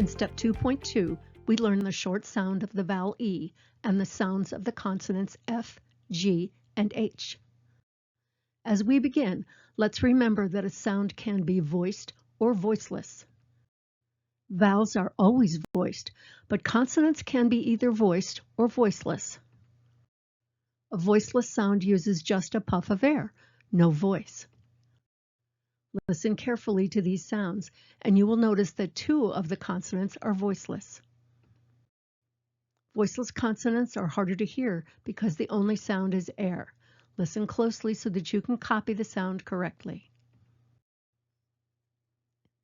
In step 2.2, we learn the short sound of the vowel E and the sounds of the consonants F, G, and H. As we begin, let's remember that a sound can be voiced or voiceless. Vowels are always voiced, but consonants can be either voiced or voiceless. A voiceless sound uses just a puff of air, no voice. Listen carefully to these sounds, and you will notice that two of the consonants are voiceless. Voiceless consonants are harder to hear because the only sound is air. Listen closely so that you can copy the sound correctly.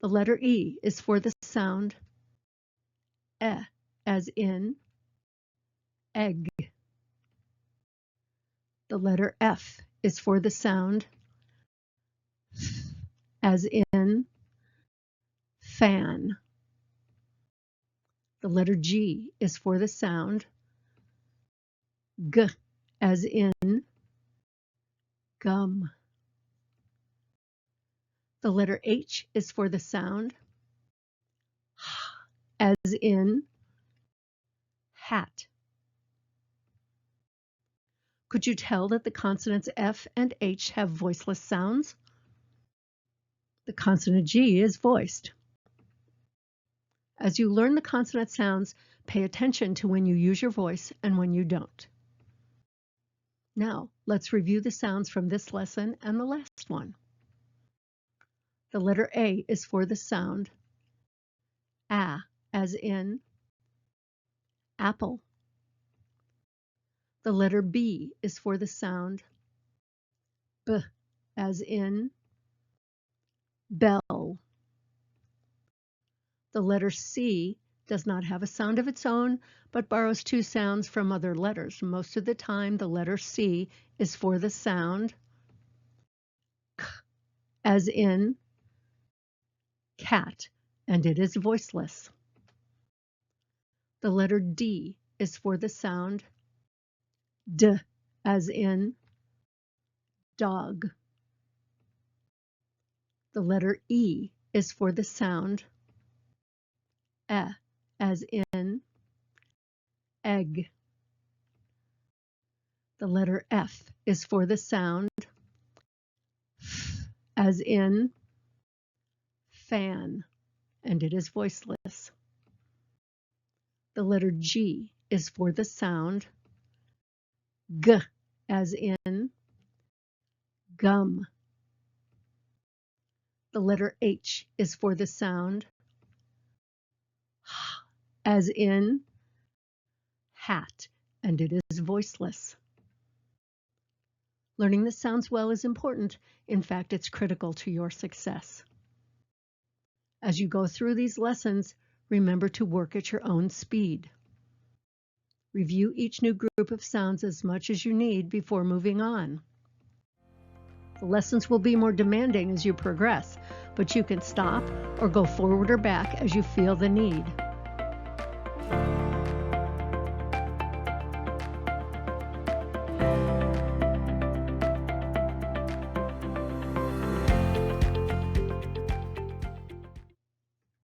The letter E is for the sound E, as in egg. The letter F is for the sound F, as in fan. The letter G is for the sound G, as in gum. The letter H is for the sound H, as in hat. Could you tell that the consonants F and H have voiceless sounds? The consonant G is voiced. As you learn the consonant sounds, pay attention to when you use your voice and when you don't. Now, let's review the sounds from this lesson and the last one. The letter A is for the sound A, as in apple. The letter B is for the sound B, as in bell. The letter C does not have a sound of its own, but borrows two sounds from other letters. Most of the time, the letter C is for the sound K, as in cat, and it is voiceless. The letter D is for the sound D, as in dog. The letter E is for the sound E, as in egg. The letter F is for the sound F, as in fan, and it is voiceless. The letter G is for the sound G, as in gum. The letter H is for the sound H, as in hat, and it is voiceless. Learning the sounds well is important. In fact, it's critical to your success. As you go through these lessons, remember to work at your own speed. Review each new group of sounds as much as you need before moving on. The lessons will be more demanding as you progress, but you can stop or go forward or back as you feel the need.